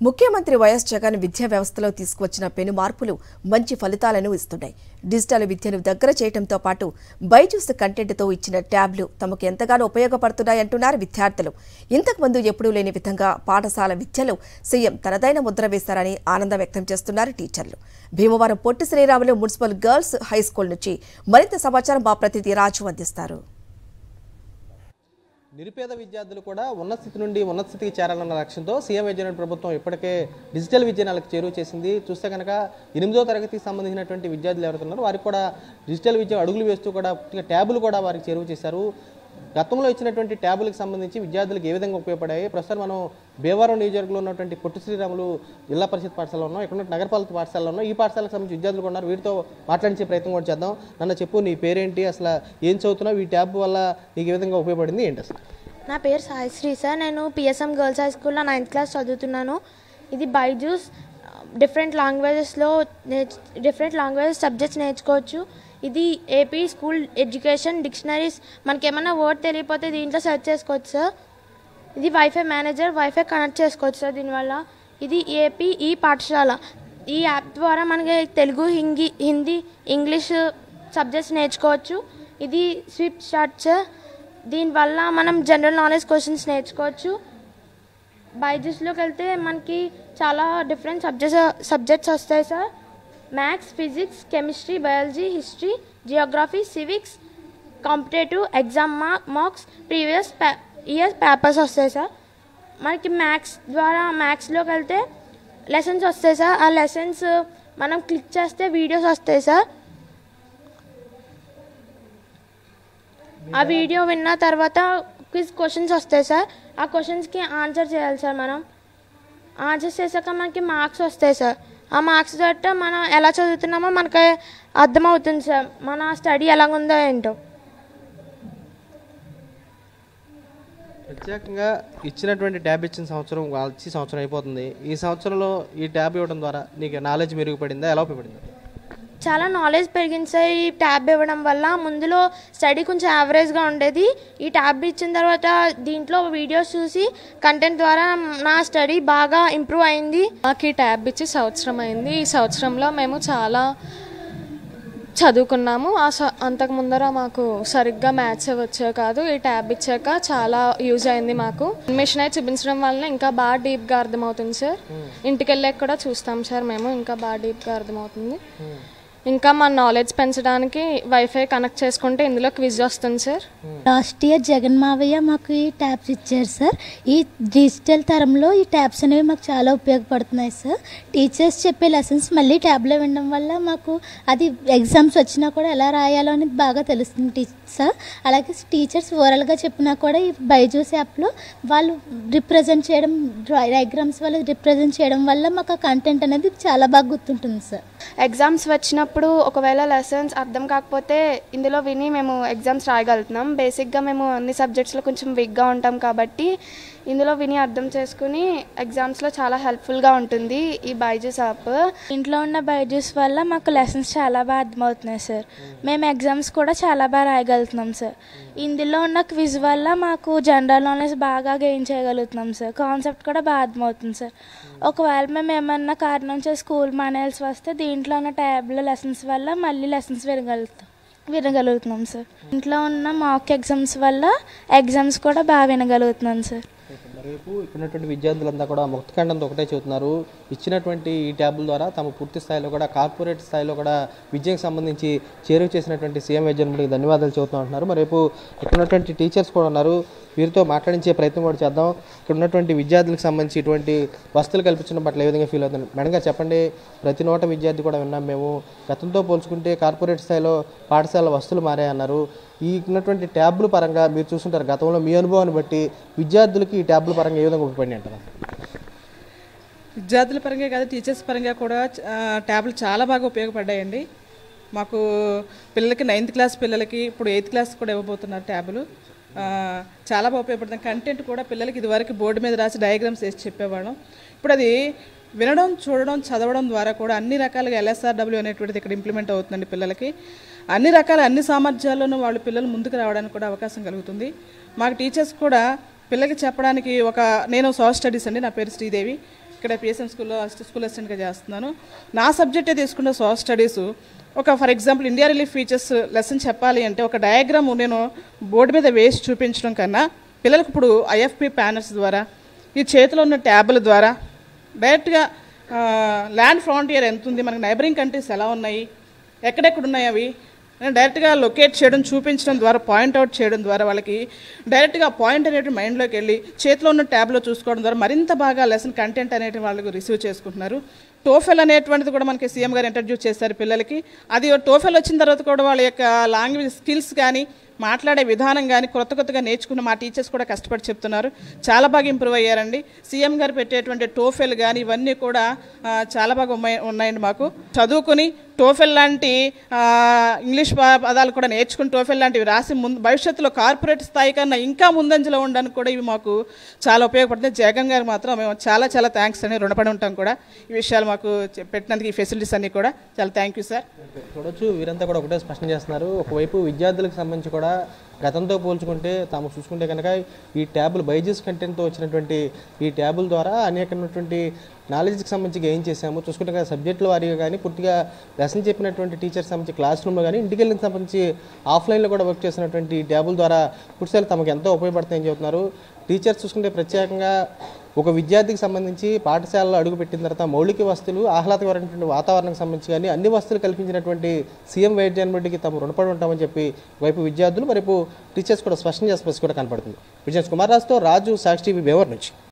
ముఖ్యమంత్రి వైఎస్ జగన్ విద్యా వ్యవస్థలో తీసుకువచ్చిన పెను మార్పులు మంచి ఫలితాలను ఇస్తున్నాయి. డిజిటల్ విద్యను దగ్గర చేయడంతో పాటు బైజూస్ కంటెంట్తో ఇచ్చిన ట్యాబ్లు తమకు ఎంతగానో ఉపయోగపడుతున్నాయంటున్నారు విద్యార్థులు. ఇంతకుముందు ఎప్పుడూ లేని విధంగా పాఠశాల విద్యలో సీఎం తనదైన ముద్ర వేశారని ఆనందం వ్యక్తం చేస్తున్నారు టీచర్లు. Bhimavaram Potti Sriramulu municipal girls high school నుంచి మరింత సమాచారం మా ప్రతినిధి రాజు అందిస్తారు. నిరుపేద విద్యార్థులు కూడా ఉన్నత స్థితి నుండి ఉన్నత స్థితికి చేరాలన్న లక్ష్యంతో సీఎం జగన్ ప్రభుత్వం ఇప్పటికే డిజిటల్ విద్యను చేరువ చేసింది. చూస్తే కనుక 8వ తరగతికి సంబంధించినటువంటి విద్యార్థులు ఎవరుతున్నారో వారికి కూడా డిజిటల్ విద్య అడుగులు వేస్తూ కూడా ట్యాబులు కూడా వారికి చేరువ చేశారు. గతంలో ఇచ్చినటువంటి ట్యాబులకు సంబంధించి విద్యార్థులకు ఏ విధంగా ఉపయోగపడాయి? ప్రస్తుతం మనం భీమవరం నియోజకవర్గంలో ఉన్నటువంటి పొట్టి శ్రీరాములు జిల్లా పరిషత్ పాఠశాలలో ఉన్నాం. ఇక్కడ నగరపాలక పాఠశాలలో ఉన్నాం. ఈ పాఠశాలకు సంబంధించి విద్యార్థులు ఉన్నారు. వీరితో మాట్లాడించే ప్రయత్నం కూడా చేద్దాం. నన్ను చెప్పు, నీ పేరేంటి, అసలు ఏం చదువుతున్నావు, ఈ ట్యాబ్ వల్ల నీకు ఏ విధంగా ఉపయోగపడింది ఏంటి అసలు? నా పేరు సాయిశ్రీ సార్. నేను పిఎస్ఎం గర్ల్స్ హై స్కూల్లో 9th క్లాస్ చదువుతున్నాను. ఇది బైజూస్ డిఫరెంట్ లాంగ్వేజెస్ సబ్జెక్ట్స్ నేర్చుకోవచ్చు. ఇది ఏపీ స్కూల్ ఎడ్యుకేషన్ డిక్షనరీస్. మనకి ఏమైనా వర్డ్ తెలియకపోతే దీంట్లో సెర్చ్ చేసుకోవచ్చు సార్. ఇది వైఫై మేనేజర్, వైఫై కనెక్ట్ చేసుకోవచ్చు సార్ దీనివల్ల. ఇది ఏపీ ఈ పాఠశాల. ఈ యాప్ ద్వారా మనకి తెలుగు, హిందీ, ఇంగ్లీష్ సబ్జెక్ట్స్ నేర్చుకోవచ్చు. ఇది స్విప్ స్టార్ట్ సార్. దీనివల్ల మనం జనరల్ నాలెడ్జ్ క్వశ్చన్స్ నేర్చుకోవచ్చు. బైజూస్లోకి వెళ్తే మనకి చాలా డిఫరెంట్ సబ్జెక్ట్స్ వస్తాయి sir. Maths, physics, chemistry, biology, history, Geography, civics, competitive exam marks, previous year papers వస్తాయి సార్. మనకి మ్యాథ్స్లోకి వెళ్తే లెసన్స్ వస్తాయి సార్. ఆ లెసన్స్ మనం క్లిక్ చేస్తే వీడియోస్ వస్తాయి సార్. ఆ వీడియో విన్న తర్వాత క్విజ్ క్వశ్చన్స్ వస్తాయి సార్. ఆ క్వశ్చన్స్కి ఆన్సర్ చేయాలి సార్. మనం ఆన్సర్ చేశాక మనకి మార్క్స్ వస్తాయి సార్. ఆ మార్క్స్ తోట మనం ఎలా చదువుతున్నామో మనకి అర్థమవుతుంది సార్, మన స్టడీ ఎలాగుందో ఏంటో. ప్రత్యేకంగా ఇచ్చినటువంటి ట్యాబ్ ఇచ్చిన సంవత్సరం అయిపోతుంది. ఈ సంవత్సరంలో ఈ ట్యాబ్ ఇవ్వడం ద్వారా నీకు నాలెడ్జ్ మెరుగుపడిందా, ఎలా ఉపయోగపడింది? చాలా నాలెడ్జ్ పెరిగింది సార్ ఈ ట్యాబ్ ఇవ్వడం వల్ల. ముందులో స్టడీ కొంచెం యావరేజ్గా ఉండేది. ఈ ట్యాబ్ ఇచ్చిన తర్వాత దీంట్లో వీడియోస్ చూసి కంటెంట్ ద్వారా నా స్టడీ బాగా ఇంప్రూవ్ అయింది. మాకు ఈ ట్యాబ్ ఇచ్చి సంవత్సరం అయింది. ఈ సంవత్సరంలో మేము చాలా చదువుకున్నాము. అంతకు ముందర మాకు సరిగ్గా మ్యాథ్స్ వచ్చేవి కాదు. ఈ ట్యాబ్ ఇచ్చాక చాలా యూజ్ అయింది మాకు. మిషన్ అయితే చూపించడం వల్ల ఇంకా బాగా డీప్గా అర్థమవుతుంది సార్. ఇంటికి వెళ్ళాక కూడా చూస్తాం సార్ మేము, ఇంకా బాగా డీప్గా అర్థమవుతుంది. ఇంకా మా నాలెడ్జ్ పెంచడానికి వైఫై కనెక్ట్ చేసుకుంటే ఇందులో క్విజ్ వస్తుంది సార్. లాస్ట్ ఇయర్ జగన్ మావయ్య మాకు ఈ ట్యాబ్స్ ఇచ్చారు సార్. ఈ డిజిటల్ తరంలో ఈ ట్యాబ్స్ అనేవి మాకు చాలా ఉపయోగపడుతున్నాయి సార్. టీచర్స్ చెప్పే లెసన్స్ మళ్ళీ ట్యాబ్లో వినడం వల్ల మాకు అది ఎగ్జామ్స్ వచ్చినా కూడా ఎలా రాయాలో అని బాగా తెలుస్తుంది సార్. అలాగే టీచర్స్ ఓరల్గా చెప్పినా కూడా ఈ బైజూస్ యాప్లో వాళ్ళు రిప్రజెంట్ చేయడం, డయాగ్రామ్స్ వాళ్ళు రిప్రజెంట్ చేయడం వల్ల మాకు ఆ కంటెంట్ అనేది చాలా బాగా గుర్తుంటుంది సార్. ఎగ్జామ్స్ వచ్చినప్పుడు ఒకవేళ లెసన్స్ అర్థం కాకపోతే ఇందులో విని మేము ఎగ్జామ్స్ రాయగలుగుతున్నాం. బేసిక్గా మేము అన్ని సబ్జెక్ట్స్లో కొంచెం వీక్గా ఉంటాం కాబట్టి ఇందులో విని అర్థం చేసుకుని ఎగ్జామ్స్లో చాలా హెల్ప్ఫుల్గా ఉంటుంది ఈ బైజూస్ యాప్. ఇంట్లో ఉన్న బైజూస్ వల్ల మాకు లెసన్స్ చాలా బాగా అర్థమవుతున్నాయి సార్. మేము ఎగ్జామ్స్ కూడా చాలా బాగా రాయగలుగుతున్నాం సార్. ఇందులో ఉన్న క్విజ్ వల్ల మాకు జనరల్ నాలెడ్జ్ బాగా గెయిన్ చేయగలుగుతున్నాం సార్. కాన్సెప్ట్ కూడా బాగా అర్థమవుతుంది సార్. ఒకవేళ మేము ఏమన్నా కారణం చేసి స్కూల్ మానేయాల్సి వస్తే దీంట్లో ఉన్న ట్యాబ్లో లెసన్స్ వల్ల మళ్ళీ లెసన్స్ వినగలుగుతున్నాం సార్. ఇంట్లో ఉన్న మాక్ ఎగ్జామ్స్ వల్ల ఎగ్జామ్స్ కూడా బాగా వినగలుగుతున్నాం సార్. రేపు ఇప్పుడున్నటువంటి విద్యార్థులంతా కూడా ముక్తఖండంతో ఒకటే చెబుతున్నారు, ఇచ్చినటువంటి ఈ ట్యాబుల ద్వారా తమ పూర్తి స్థాయిలో కూడా కార్పొరేట్ స్థాయిలో కూడా విద్యకు సంబంధించి చేరువ చేసినటువంటి సీఎం జగన్కి ధన్యవాదాలు చెబుతూ ఉంటున్నారు. మరి రేపు ఇక్కడ ఉన్నటువంటి టీచర్స్ కూడా ఉన్నారు, వీరితో మాట్లాడించే ప్రయత్నం కూడా చేద్దాం. ఇక్కడ ఉన్నటువంటి విద్యార్థులకు సంబంధించి ఇటువంటి వసతులు కల్పించడం పట్ల ఏ విధంగా ఫీల్ అవుతుంది? మేడం గారు చెప్పండి, ప్రతి నోట విద్యార్థి కూడా విన్నాం మేము, గతంతో పోల్చుకుంటే కార్పొరేట్ స్థాయిలో పాఠశాల వసతులు మారాయన్నారు. ఈ ఉన్నటువంటి ట్యాబ్ల పరంగా మీరు చూస్తుంటారు, గతంలో మీ అనుభవాన్ని బట్టి విద్యార్థులకి ఈ ట్యాబ్ల పరంగా ఏ విధంగా ఉపయోగపడి అంటారు? విద్యార్థుల పరంగా కాదు, టీచర్స్ పరంగా కూడా ట్యాబ్లు చాలా బాగా ఉపయోగపడ్డాయండి. మాకు పిల్లలకి 9th క్లాస్ పిల్లలకి ఇప్పుడు 8th క్లాస్ కూడా ఇవ్వబోతున్నారు ట్యాబులు. చాలా బాగా ఉపయోగపడుతుంది. కంటెంట్ కూడా పిల్లలకి ఇదివరకు బోర్డు మీద రాసి డయాగ్రామ్స్ వేసి చెప్పేవాళ్ళం. ఇప్పుడు అది వినడం, చూడడం, చదవడం ద్వారా కూడా అన్ని రకాలుగా LSRW అనేటువంటిది ఇక్కడ ఇంప్లిమెంట్ అవుతుందండి. పిల్లలకి అన్ని సామర్థ్యాల్లోనూ పిల్లలు ముందుకు రావడానికి కూడా అవకాశం కలుగుతుంది. మాకు టీచర్స్ కూడా పిల్లలకి చెప్పడానికి నేను సోషల్ స్టడీస్ అండి, నా పేరు శ్రీదేవి. ఇక్కడ పిఎస్ఎం స్కూల్లో స్కూల్ అసిస్టెంట్గా చేస్తున్నాను. నా సబ్జెక్టే తీసుకున్న social studies. For example India relief features lesson చెప్పాలి అంటే ఒక డయాగ్రామ్ నేను బోర్డు మీద వేసి చూపించడం కన్నా పిల్లలకు ఇప్పుడు ఐఎఫ్పి ప్యానల్స్ ద్వారా ఈ చేతిలో ఉన్న ట్యాబ్ల ద్వారా డైరెక్ట్గా ల్యాండ్ ఫ్రాంటియర్ ఎంత ఉంది, మనకి నైబరింగ్ కంట్రీస్ ఎలా ఉన్నాయి, ఎక్కడెక్కడ ఉన్నాయి అవి డైరెక్ట్గా లొకేట్ చేయడం, చూపించడం ద్వారా, పాయింట్అవుట్ చేయడం ద్వారా వాళ్ళకి డైరెక్ట్గా పాయింట్ అనేటువంటి మైండ్లోకి వెళ్ళి చేతిలో ఉన్న ట్యాబ్లో చూసుకోవడం ద్వారా మరింత బాగా లెసన్ కంటెంట్ అనేటువంటి వాళ్ళకు రిసీవ్ చేసుకుంటున్నారు. టోఫెల్ అనేటువంటిది కూడా మనకి సీఎం గారు ఇంట్రడ్యూస్ చేశారు పిల్లలకి. అది టోఫెల్ వచ్చిన తర్వాత కూడా వాళ్ళ యొక్క లాంగ్వేజ్ స్కిల్స్ కానీ మాట్లాడే విధానం కానీ కొత్తగా నేర్చుకున్న మా టీచర్స్ కూడా కష్టపడి చెప్తున్నారు. చాలా బాగా ఇంప్రూవ్ అయ్యారండి. సీఎం గారు పెట్టేటువంటి టోఫెల్ కానీ ఇవన్నీ కూడా చాలా బాగా ఉన్నాయండి. మాకు చదువుకుని టోఫెల్ లాంటి ఇంగ్లీష్ పదాలు కూడా నేర్చుకుని టోఫెల్ లాంటివి రాసి భవిష్యత్తులో కార్పొరేట్ స్థాయి కన్నా ఇంకా ముందంజలో ఉండడానికి కూడా ఇవి మాకు చాలా ఉపయోగపడుతుంది. జగన్ గారు మాత్రం మేము చాలా చాలా థ్యాంక్స్ అని రుణపడి ఉంటాం కూడా. ఈ విషయాలు మాకు పెట్టినందుకు ఈ ఫెసిలిటీస్ అన్నీ కూడా చాలా థ్యాంక్ యూ సార్. చూడొచ్చు వీరంతా కూడా ఒకటే స్పష్టం చేస్తున్నారు. ఒకవైపు విద్యార్థులకు సంబంధించి కూడా గతంతో పోల్చుకుంటే తాము చూసుకుంటే కనుక ఈ ట్యాబులు బైజూస్ కంటెంట్తో వచ్చినటువంటి ఈ ట్యాబుల ద్వారా అనేకమైనటువంటి నాలెడ్జ్కి సంబంధించి గెయిన్ చేశాము. చూసుకుంటే కదా సబ్జెక్టుల వారీగా కానీ పూర్తిగా లెసన్ చెప్పినటువంటి టీచర్స్ సంబంధించి క్లాస్ రూమ్లో కానీ ఇంటికి వెళ్ళిన సంబంధించి ఆఫ్లైన్లో కూడా వర్క్ చేసినటువంటి ఈ ట్యాబుల ద్వారా పూర్తిగా తమకు ఎంతో ఉపయోగపడతాయని చెబుతున్నారు. టీచర్స్ చూసుకుంటే ప్రత్యేకంగా ఒక విద్యార్థికి సంబంధించి పాఠశాలలో అడుగుపెట్టిన తర్వాత మౌలిక వస్తువులు, ఆహ్లాదకరమైనటువంటి వాతావరణానికి సంబంధించి కానీ అన్ని వస్తువులు కల్పించినటువంటి సీఎం వైఎస్ జగన్ రెడ్డికి తాము రుణపడి ఉంటామని చెప్పి వైపు విద్యార్థులు మరిపు టీచర్స్ కూడా స్పష్టం చేసే కూడా కనపడుతుంది. విజయ్ కుమార్ రాజుతో రాజు, సాక్షి టీవీ, భీమవరం నుంచి.